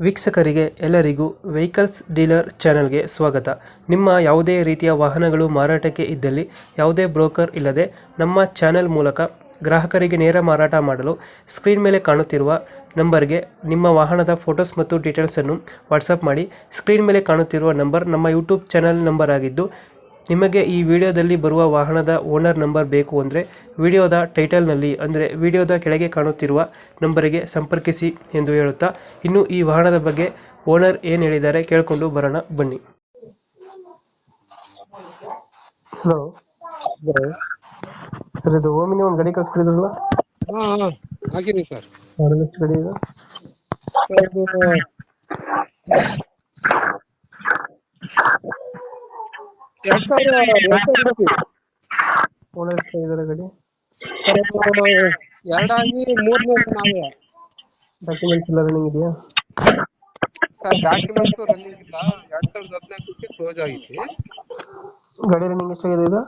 ವೀಕ್ಷಕರಿಗೆ ಎಲ್ಲರಿಗೂ vehicles dealer ಚಾನೆಲ್ಗೆ ಸ್ವಾಗತ. ನಿಮ್ಮ ಯಾವುದೇ ರೀತಿಯ ವಾಹನಗಳು ಮಾರಾಟಕ್ಕೆ ಇದ್ದಲ್ಲಿ ಯಾವುದೇ ಬ್ರೋಕರ್ ಇಲ್ಲದೆ ನಮ್ಮ ಚಾನೆಲ್ ಮೂಲಕ ಗ್ರಾಹಕರಿಗೆ ನೇರ ಮಾರಾಟ ಮಾಡಲು ಸ್ಕ್ರೀನ್ ಮೇಲೆ ಕಾಣುತ್ತಿರುವ ನಂಬರ್ಗೆ ನಿಮ್ಮ ವಾಹನದ ಫೋಟೋಸ್ ಮತ್ತು ಡೀಟೇಲ್ಸನ್ನು ವಾಟ್ಸಪ್ ಮಾಡಿ. ಸ್ಕ್ರೀನ್ ಮೇಲೆ ಕಾಣುತ್ತಿರುವ ನಂಬರ್ ನಮ್ಮ ಯೂಟ್ಯೂಬ್ ಚಾನೆಲ್ ನಂಬರ್ ಆಗಿದ್ದು, ನಿಮಗೆ ಈ ವಿಡಿಯೋದಲ್ಲಿ ಬರುವ ವಾಹನದ ಓನರ್ ನಂಬರ್ ಬೇಕು ಅಂದರೆ ವಿಡಿಯೋದ ಟೈಟಲ್ನಲ್ಲಿ ಅಂದರೆ ವಿಡಿಯೋದ ಕೆಳಗೆ ಕಾಣುತ್ತಿರುವ ನಂಬರಿಗೆ ಸಂಪರ್ಕಿಸಿ ಎಂದು ಹೇಳುತ್ತಾ, ಇನ್ನು ಈ ವಾಹನದ ಬಗ್ಗೆ ಓನರ್ ಏನು ಹೇಳಿದ್ದಾರೆ ಕೇಳಿಕೊಂಡು ಬರೋಣ ಬನ್ನಿ. ಹಲೋ ಸರ್, ಇದು ಓಮಿನಿ ಒಂದು ಗಾಡಿ ಕಳ್ಸ್ಕೊಡಿದ್ರಲ್ಲ, ಹಾಕಿನಿ ಸರ್. ಮಾಡಲ್ ಎಷ್ಟು ಗಾಡಿ ಇದೆ? ಓನರ್ ಎಷ್ಟಾಗಿದ್ದಾರೆ ಗಾಡಿ? ಎರಡಾಗಿ ಮೂರನೇ ನಾವೇ ಡಾಕ್ಯುಮೆಂಟ್ಸ್ ಎಲ್ಲ ರನ್ನಿಂಗ್ ಇದೆಯಾ? ಸರ್. ಡಾಕ್ಯುಮೆಂಟ್ಸ್ ರನ್ನಿಂಗ್ ಇಲ್ಲ. 2014ಕ್ಕೆ ಕ್ಲೋಸ್ ಆಗಿತ್ತು. ಗಾಡಿ ರನ್ನಿಂಗ್ ಎಷ್ಟಾಗಿದೆ ಇದು?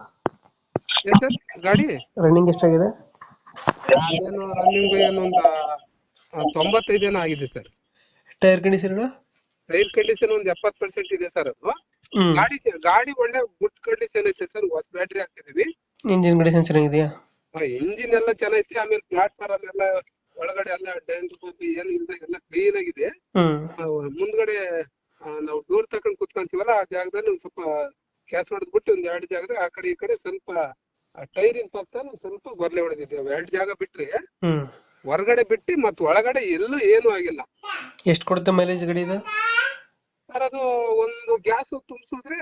ಏನ್ ಸರ್ ಗಾಡಿ ರನ್ನಿಂಗ್ ಎಷ್ಟಾಗಿದೆ? ಏನು ರನ್ನಿಂಗ್ ಏನೊಂದು 95 ಏನೋ ಆಗಿದೆ sir. Tyre condition? Tyre condition ಒಂದು 70% ಇದೆ ಸರ್. ಅದು ಗಾಡಿ ಒಳ್ಳೆ ಗುಡ್ ಕಂಡೀಷನ್ ಐತೆ ಸರ್. ಹೊಸ ಬ್ಯಾಟ್ರಿ ಹಾಕಿದೀವಿ. ಇಂಜಿನ್ ಕಂಡೀಷನ್ ಚೆನ್ನಾಗಿದೆಯಾ? ಇಂಜಿನ್ ಎಲ್ಲ ಚೆನ್ನಾಗೈತಿ. ಆಮೇಲೆ ಪ್ಲಾಟ್ಫಾರ್ಮ್ ಎಲ್ಲ ಒಳಗಡೆ ಎಲ್ಲ ಡೆಂಟ್ ಏನು ಇಲ್ಲದೆ ಎಲ್ಲ ಕ್ಲೀನ್ ಆಗಿದೆ. ಮುಂದ್ಗಡೆ ನಾವು ಡೋರ್ ತಕೊಂಡ್ ಕುತ್ಕೊಂತೀವಲ್ಲ, ಆ ಜಾಗದಲ್ಲಿ ಒಂದ್ ಸ್ವಲ್ಪ ಕ್ಯಾಸ್ ಹೊಡೆದ್ಬಿಟ್ಟು ಒಂದ್ 2 ಜಾಗದಾಗ ಆ ಕಡೆ ಈ ಕಡೆ ಸ್ವಲ್ಪ ಟೈರಿನ ಪಕ್ಕ ಸ್ವಲ್ಪ ಗೊರ್ಲೆ ಹೊಡೆದಿದ್ದೇವೆ. 2 ಜಾಗ ಬಿಟ್ರೆ ಹೊರಗಡೆ ಬಿಟ್ಟು ಮತ್ ಒಳಗಡೆ ಎಲ್ಲೂ ಏನು ಆಗಿಲ್ಲ. ಎಷ್ಟು ಕೊಡುತ್ತೆ ಮೈಲೇಜ್ ಗಾಡಿ ಇದು? ಸರ್, ಅದು ಒಂದು ಗ್ಯಾಸ್ ತುಂಬಿಸಿದ್ರೆ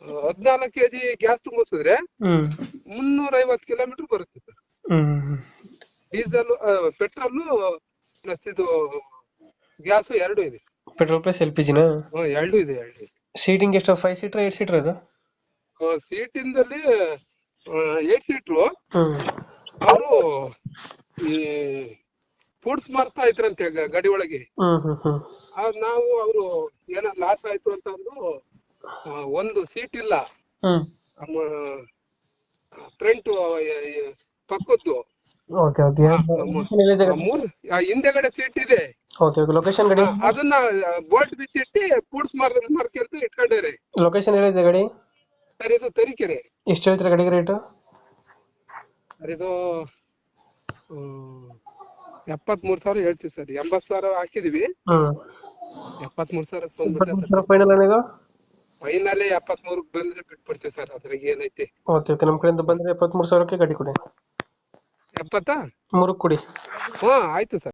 14 kg ಗ್ಯಾಸ್ ತುಂಬಿಸಿದ್ರೆ 350 ಕಿಲೋಮೀಟರ್ ಬರುತ್ತೆ ಸರ್. ಡೀಸೆಲ್, ಪೆಟ್ರೋಲ್ ಪ್ಲಸ್ ಇದು ಗ್ಯಾಸ್ 2 ಇದೆ. ಪೆಟ್ರೋಲ್ ಪ್ಲಸ್ LPG ನಾ? 2 ಇದೆ. ಸೀಟಿಂಗ್ ಎಷ್ಟು? 5 ಸೀಟರ್ 8 ಸೀಟರ್ ಇದು? ಸೀಟಿಂದಲ್ಲಿ 8 ಸೀಟ್ರು. ಅವರು ಈ ಫುಡ್ಸ್ ಮಾರ್ತಾ ಇದ್ರಂತೆ ಗಾಡಿ ಒಳಗೆ. ನಾವು ಅವರು ಏನೋ ಲಾಸ್ ಆಯ್ತು ಅಂತ ಅಂದು ಒಂದು ಸೀಟ್ ಇಲ್ಲ, ಫ್ರಂಟ್ ಪಕ್ಕದ್ದು ಹಿಂದೆಗಡೆ ಸೀಟ್ ಇದೆ. ಲೊಕೇಶನ್ ಗಾಡಿ ಅದನ್ನ ಬೋಲ್ಟ್ ಬಿಚ್ಚಿಟ್ಟು ಫುಡ್ಸ್ ಮಾರ್ಕೆಟ್ ಇಟ್ಕೊಂಡಾರೆ. ಲೊಕೇಶನ್ ಹೇಳಿದೆ ಗಾಡಿ? ಸರ್, ಇದು ತರೀಕೆರೆ. ಎಷ್ಟು ಹೇಳ್ತೀರಾ ಗಾಡಿಗೆ ರೇಟು? ಸರ್, ಇದು 73,000 ಹೇಳ್ತೀವಿ ಸರ್. 80,000 ಹಾಕಿದೀವಿ. 73,000 ಫೈನಲ್. ಫೈನಲ್ 73 ಬಂದ್ರೆ ಬಿಟ್ಬಿಡ್ತೀವಿ ಸರ್. ಅದ್ರಾಗ ಏನೈತಿ. ಓಕೆ, ನಮ್ಮ ಕಡೆಯಿಂದ ಬಂದ್ರೆ 73,000ಕ್ಕೆ ಗಾಡಿ ಕೊಡಿ. 73 ಕೊಡಿ. ಆಯ್ತು ಸರ್.